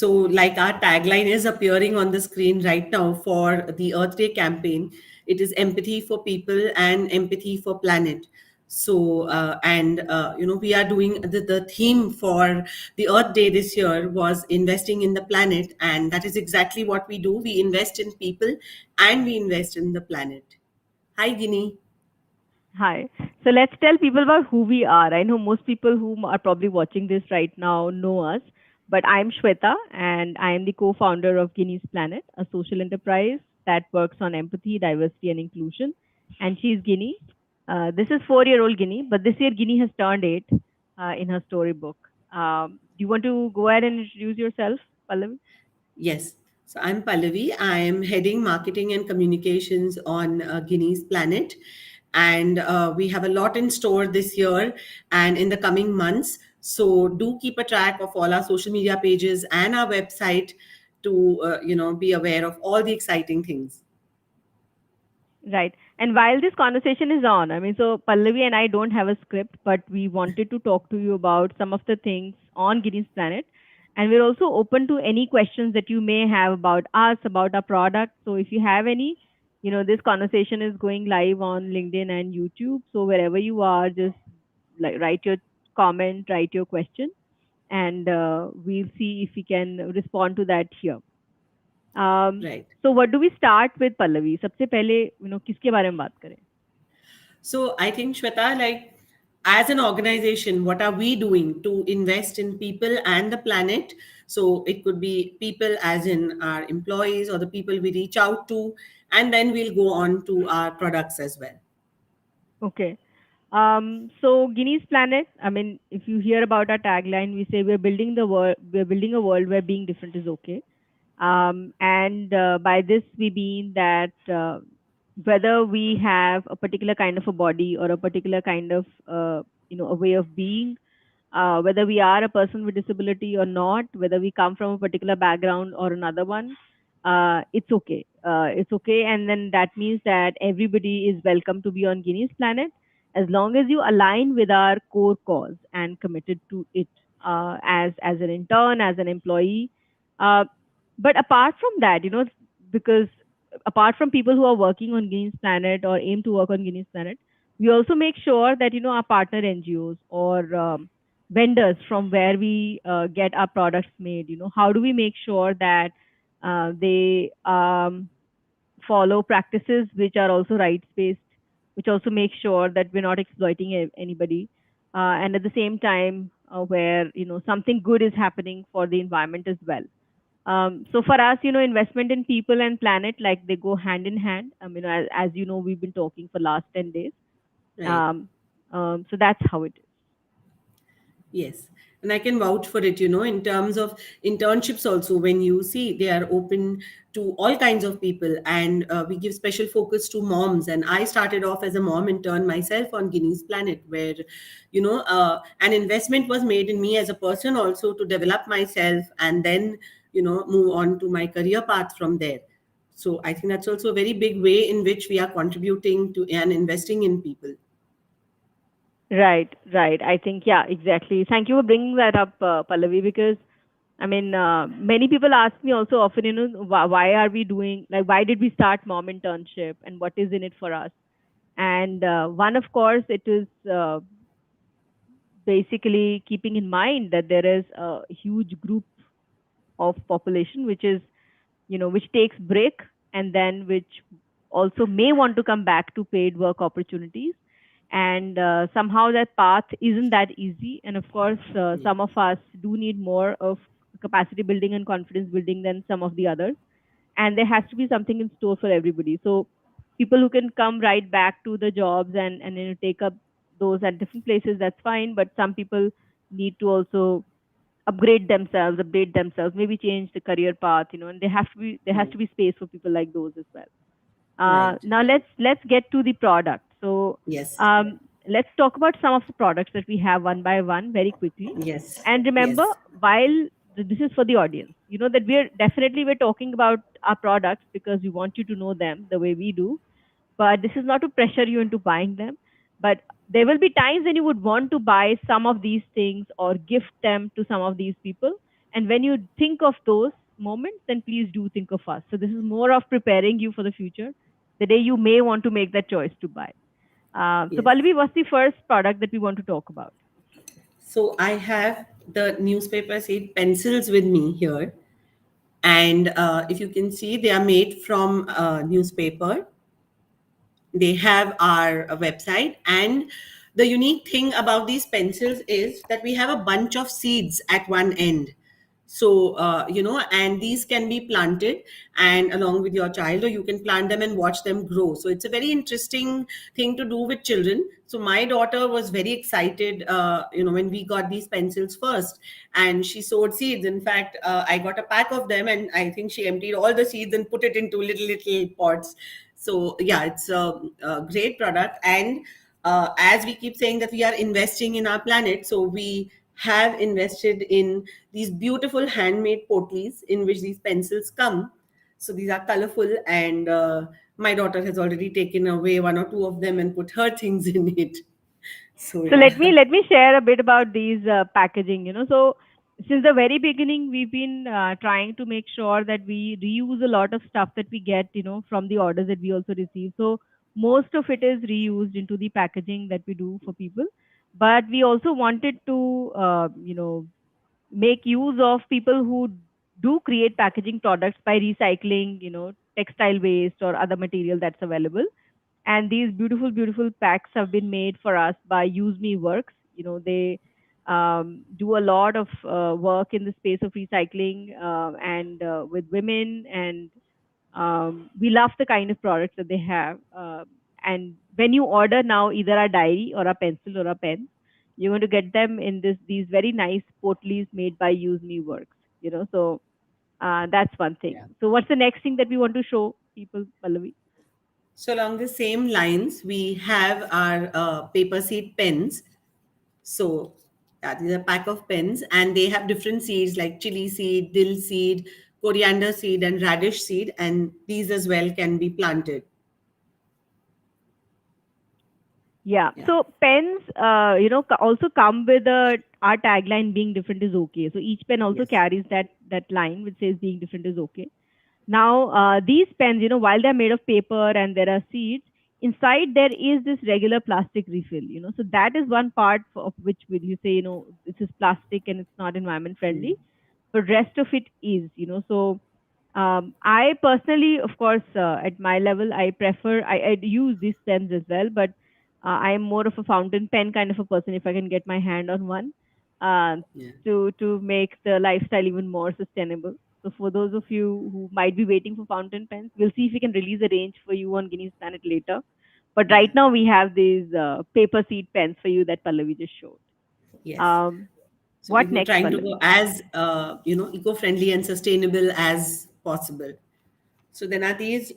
So, like our tagline is appearing on the screen right now for the Earth Day campaign, it is empathy for people and empathy for planet. So, we are doing the theme for the Earth Day this year was investing in the planet, and that is exactly what we do. We invest in people and we invest in the planet. Hi, Ginny. Hi. So let's tell people about who we are. I know most people who are probably watching this right now know us, but I'm Shweta and I am the co-founder of Guinea's Planet, a social enterprise that works on empathy, diversity, and inclusion. And she's Guinea. This is 4-year-old Guinea, but this year Guinea has turned 8 in her storybook. Do you want to go ahead and introduce yourself, Pallavi? Yes. So I'm Pallavi. I am heading marketing and communications on Guinea's Planet. And we have a lot in store this year and in the coming months. So do keep a track of all our social media pages and our website to be aware of all the exciting things. Right. And while this conversation is on, I mean, so Pallavi and I don't have a script, but we wanted to talk to you about some of the things on Guinea's Planet. And we're also open to any questions that you may have about us, about our product. So if you have any, this conversation is going live on LinkedIn and YouTube. So wherever you are, just like write your comment, write your question, and we'll see if we can respond to that here. Right. So what do we start with, Pallavi? सबसे पहले किसके बारे में बात करें? So I think, Shweta, like as an organization, what are we doing to invest in people and the planet? So it could be people as in our employees or the people we reach out to, and then we'll go on to our products as well. Okay. So Guinea's Planet. I mean, if you hear about our tagline, we say we're building the world. We're building a world where being different is okay. And by this we mean that whether we have a particular kind of a body or a particular kind of a way of being, whether we are a person with disability or not, whether we come from a particular background or another one, it's okay. It's okay, and then that means that everybody is welcome to be on Guinea's Planet as long as you align with our core cause and committed to it as an intern, as an employee. Uh, but apart from that, because apart from people who are working on Guinea's Planet or aim to work on Guinea's Planet, we also make sure that our partner NGOs or vendors from where we get our products made, how do we make sure that they follow practices which are also rights based, which also make sure that we're not exploiting anybody, and at the same time where something good is happening for the environment as well. So for us, investment in people and planet, like they go hand in hand. I mean, as you know, we've been talking for last 10 days. Right. Um, so that's how it is. Yes. And I can vouch for it, in terms of internships also, when you see they are open to all kinds of people, and we give special focus to moms. And I started off as a mom intern myself on Guinea's Planet, where, an investment was made in me as a person also to develop myself and then, move on to my career path from there. So I think that's also a very big way in which we are contributing to and investing in people. Right, right. I think, yeah, exactly. Thank you for bringing that up, Pallavi, because I mean, many people ask me also often, why are we doing, like, why did we start mom internship and what is in it for us? And one, of course, it is basically keeping in mind that there is a huge group of population which is, which takes break and then which also may want to come back to paid work opportunities. And somehow that path isn't that easy. And of course, Yeah. some of us do need more of capacity building and confidence building than some of the others. And there has to be something in store for everybody. So people who can come right back to the jobs and take up those at different places, that's fine. But some people need to also upgrade themselves, maybe change the career path, and there has Right. to be space for people like those as well. Right. Now let's get to the product. So Yes. let's talk about some of the products that we have one by one very quickly. Yes. And remember, Yes. while this is for the audience, that we're talking about our products because we want you to know them the way we do. But this is not to pressure you into buying them. But there will be times when you would want to buy some of these things or gift them to some of these people. And when you think of those moments, then please do think of us. So this is more of preparing you for the future, the day you may want to make that choice to buy. So Yes. Pallavi, what's the first product that we want to talk about? So I have the newspaper seed pencils with me here. And if you can see, they are made from newspaper. They have our website, and the unique thing about these pencils is that we have a bunch of seeds at one end. So and these can be planted and along with your child, or you can plant them and watch them grow. So it's a very interesting thing to do with children. So my daughter was very excited, when we got these pencils first, and she sowed seeds. In fact, I got a pack of them, and I think she emptied all the seeds and put it into little pots. So yeah, it's a great product. And as we keep saying that we are investing in our planet, so we have invested in these beautiful handmade potteries in which these pencils come. So these are colorful, and my daughter has already taken away one or two of them and put her things in it. So So yeah. let me share a bit about these packaging. So since the very beginning, we've been trying to make sure that we reuse a lot of stuff that we get, from the orders that we also receive. So most of it is reused into the packaging that we do for people. But we also wanted to, make use of people who do create packaging products by recycling, textile waste or other material that's available. And these beautiful packs have been made for us by Use Me Works. They do a lot of work in the space of recycling, and with women, and we love the kind of products that they have. And when you order now either a diary or a pencil or a pen, you're going to get them in these very nice portlies made by Use Me Works. So that's one thing. Yeah. So what's the next thing that we want to show people, Pallavi? So along the same lines, we have our paper seed pens. So that is a pack of pens, and they have different seeds like chili seed, dill seed, coriander seed, and radish seed, and these as well can be planted. Yeah. Yeah. So pens, also come with our tagline, "Being different is okay." So each pen also Yes. carries that line which says "Being different is okay." Now, these pens, while they're made of paper and there are seeds, inside there is this regular plastic refill. So that is one part of which will you say, this is plastic and it's not environment friendly, but rest of it is. So I personally, of course, at my level, I prefer, I use these pens as well, but I am more of a fountain pen kind of a person if I can get my hand on one, uh, Yeah. to make the lifestyle even more sustainable. So for those of you who might be waiting for fountain pens, we'll see if we can release a range for you on Guinea's Planet later. But right Yeah. now we have these paper seed pens for you that Pallavi just showed. Yes. Um, So we what were next, trying to go Pallavi? as eco-friendly and sustainable as possible. So then are these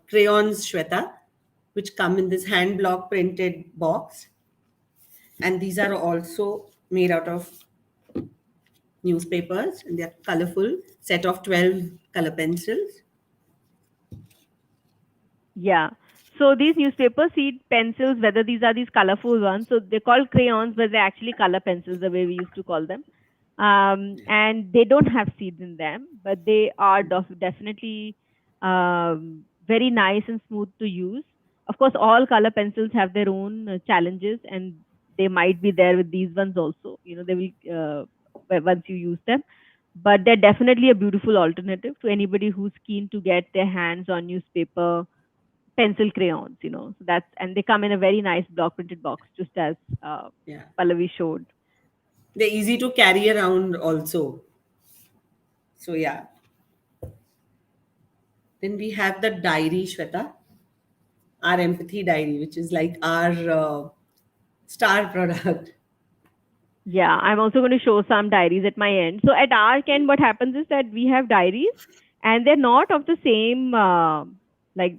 crayons, Shweta, which come in this hand block printed box, and these are also made out of newspapers, and they are colorful. Set of 12 color pencils. Yeah. So these newspaper seed pencils, whether these are these colorful ones, so they're called crayons, but they're actually color pencils, the way we used to call them. And they don't have seeds in them, but they are definitely very nice and smooth to use. Of course, all color pencils have their own challenges, and they might be there with these ones also. They will once you use them, but they're definitely a beautiful alternative to anybody who's keen to get their hands on newspaper pencil crayons. So that's, and they come in a very nice block printed box, just as Yeah. Pallavi showed. They're easy to carry around also. So yeah. Then we have the diary, Shweta, our empathy diary, which is like our star product. Yeah, I'm also going to show some diaries at my end. So at our end, what happens is that we have diaries, and they're not of the same. Like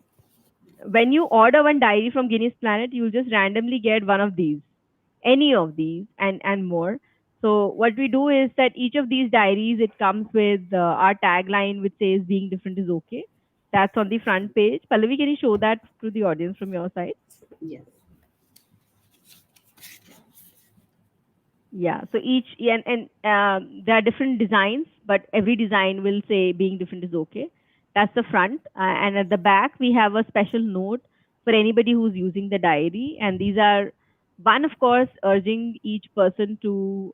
when you order one diary from Guinness Planet, you'll just randomly get one of these, any of these, and more. So what we do is that each of these diaries, it comes with our tagline, which says "Being different is okay." That's on the front page. Pallavi, can you show that to the audience from your side? Yes. Yeah. So each yeah, and there are different designs, but every design will say being different is okay. That's the front, and at the back we have a special note for anybody who's using the diary, and these are one, of course, urging each person to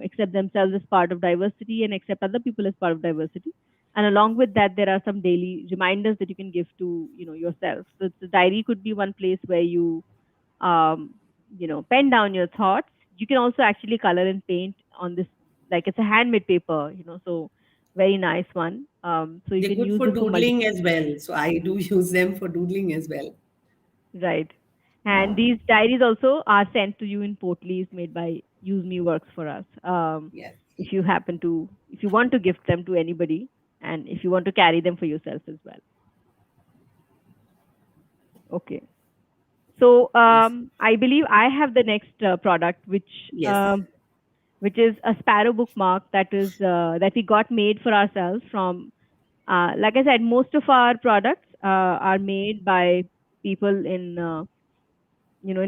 accept themselves as part of diversity and accept other people as part of diversity. And along with that, there are some daily reminders that you can give to yourself. So the diary could be one place where you um, pen down your thoughts. You can also actually color and paint on this, like it's a handmade paper, so very nice one. So you They're can good use for this for multiple, doodling as well. So I do use them for doodling as well. right? And these diaries also are sent to you in portlies made by Use Me Works for Us. Yes. If you want to gift them to anybody, and if you want to carry them for yourself as well. Okay. So Yes. I believe I have the next product, Yes. which is a Sparrow bookmark that we got made for ourselves from. Like I said, most of our products are made by people in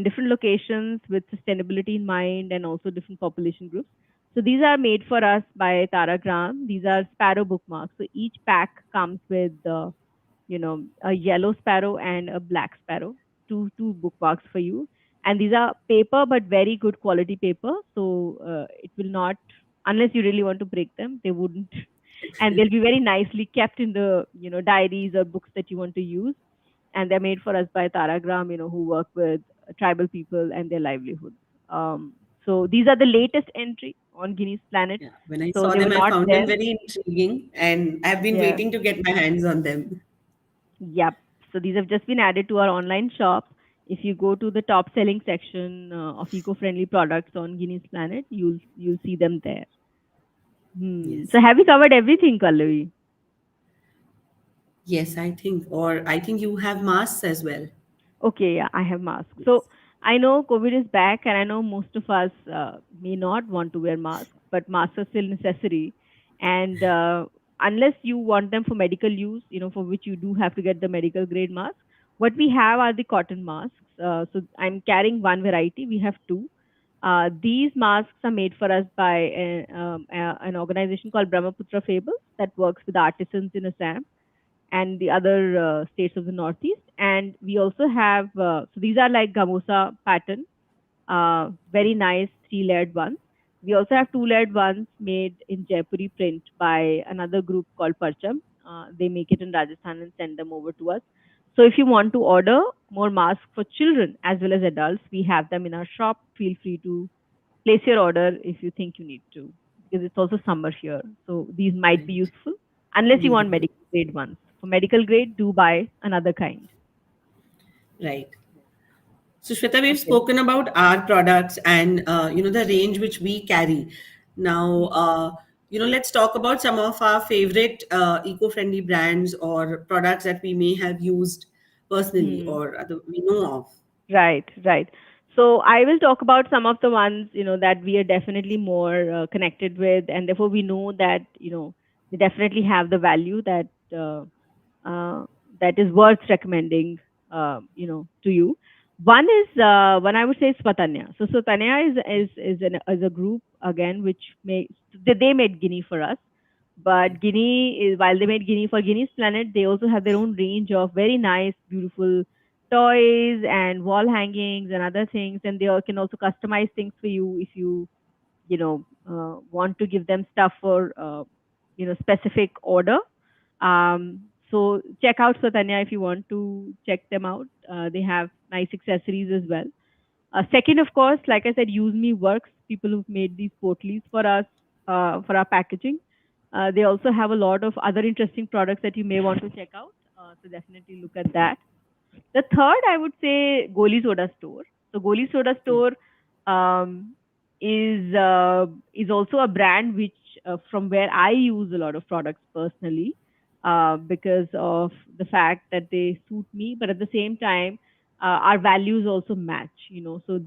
different locations with sustainability in mind and also different population groups. So these are made for us by Taragram. These are Sparrow bookmarks. So each pack comes with a yellow sparrow and a black sparrow, two bookmarks for you. And these are paper, but very good quality paper. So it will not, unless you really want to break them, they wouldn't. And they'll be very nicely kept in the diaries or books that you want to use. And they're made for us by Taragram, who work with tribal people and their livelihoods. So these are the latest entry on Guinness Planet. Yeah. When I So saw they were them, I not found them there. very intriguing, and I've been Yeah. waiting to get my hands on them. Yep. So these have just been added to our online shop. If you go to the top selling section of eco-friendly products on Guinness Planet, you'll see them there. So Yes. have you covered everything, Kallavi? Yes, I think. Or I think you have masks as well. Okay, yeah, I have masks. So Yes. I know COVID is back, and I know most of us may not want to wear masks, but masks are still necessary. And unless you want them for medical use, for which you do have to get the medical grade mask, what we have are the cotton masks. So I'm carrying one variety. We have two. These masks are made for us by an organization called Brahmaputra Fables that works with artisans in Assam and the other states of the Northeast. And we also have, so these are like gamusa pattern, very nice three-layered ones. We also have two-layered ones made in Jaipuri print by another group called Parcham. They make it in Rajasthan and send them over to us. So if you want to order more masks for children as well as adults, we have them in our shop. Feel free to place your order if you think you need to, because it's also summer here. So these might be Right. useful unless you want Beautiful. medical grade ones. For medical grade, do buy another kind. Right. So, Shweta, we've Okay. spoken about our products and the range which we carry. Now, Mhm. let's talk about some of our favorite eco-friendly brands or products that we may have used personally Hmm. or we know of. Right, right. So I will talk about some of the ones, that we are definitely more connected with, and therefore we know that, they definitely have the value uh, uh, that is worth recommending, to you. One I would say is Swatanya. So Swatanya is a group again which they made Guinea for us, but Guinea is while they made Guinea for Guinea's Planet, they also have their own range of very nice, beautiful toys and wall hangings and other things, and they all can also customize things for you if you want to give them stuff for specific order. So check out Swatanya if you want to check them out. They have nice accessories as well. Second, of course, like I said, Use Me Works, people who've made these portlies for us, for our packaging. They also have a lot of other interesting products that you may want to check out. So definitely look at that. The third, I would say, Goli Soda Store. So Goli Soda Yeah. Store um, is also a brand which from where I use a lot of products personally, because of the fact that they suit me, but at the same time, our values also match. So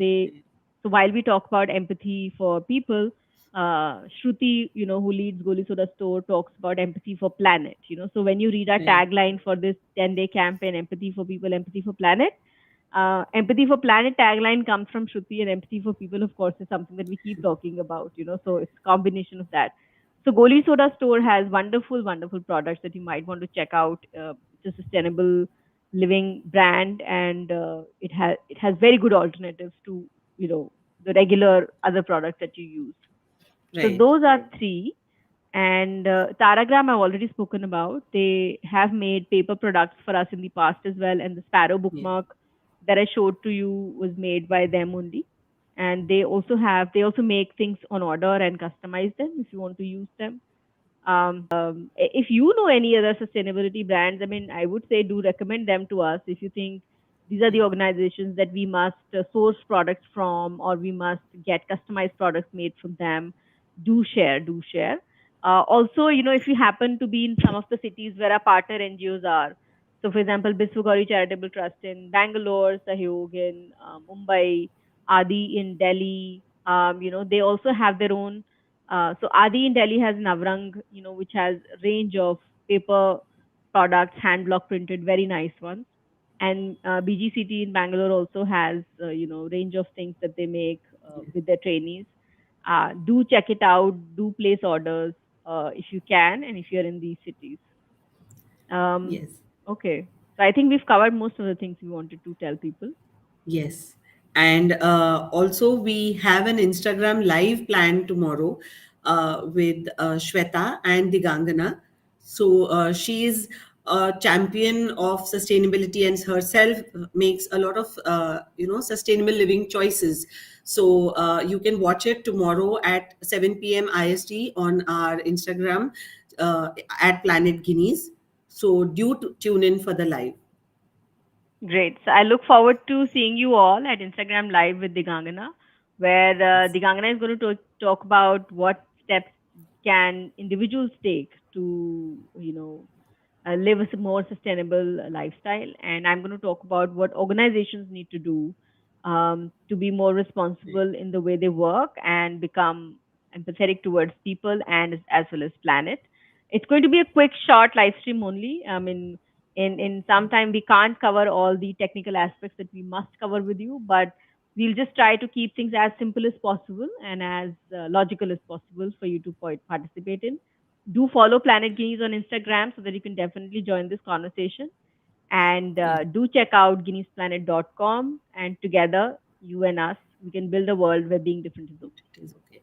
while we talk about empathy for people, Shruti, who leads Goli Soda Store, talks about empathy for planet. So when you read our Right. tagline for this 10-day campaign, empathy for people, empathy for planet, Empathy for planet tagline comes from Shruti, and empathy for people, of course, is something that we keep talking about. So it's a combination of that. So Goli Soda Store has wonderful, wonderful products that you might want to check out. It's a sustainable living brand, and it has very good alternatives to the regular other products that you use. So Right. those are three. And Taragram, I've already spoken about. They have made paper products for us in the past as well. And the Sparrow Yes. bookmark that I showed to you was made by them only. And they also make things on order and customize them if you want to use them. If you know any other sustainability brands, I mean, I would say do recommend them to us if you think these are the organizations that we must source products from, or we must get customized products made from them. Do share, do share. Also, if you happen to be in some of the cities where our partner NGOs are, so for example, Biswagari Charitable Trust in Bangalore, Sahyog in Mumbai, Adi in Delhi, they also have their own. So Adi in Delhi has Navrang, which has range of paper products, hand block printed, very nice ones. And BGCT in Bangalore also has, range of things that they make with their trainees. Do check it out. Do place orders if you can, and if you're in these cities. Um, Yes. okay. So I think we've covered most of the things we wanted to tell people. Yes. And also, we have an Instagram live planned tomorrow with Shweta and Digangana. So she is a champion of sustainability and herself makes a lot of, sustainable living choices. So you can watch it tomorrow at 7 p.m. IST on our Instagram at Planet Guineas. So do tune in for the live. Great. So I look forward to seeing you all at Instagram Live with Digangana, where Yes. Digangana is going to talk about what steps can individuals take to, live a more sustainable lifestyle. And I'm going to talk about what organizations need to do to be more responsible in the way they work and become empathetic towards people and as well as planet. It's going to be a quick, short live stream only. I mean, in some time we can't cover all the technical aspects that we must cover with you, but we'll just try to keep things as simple as possible and as logical as possible for you to participate in. Do follow Planet Guineas on Instagram so that you can definitely join this conversation. And Yes. do check out guineasplanet.com. And together, you and us, we can build a world where being different is okay. It is okay.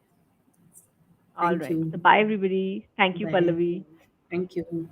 All Thank right. you. So, bye, everybody. Thank you, Bye. Pallavi. Thank you.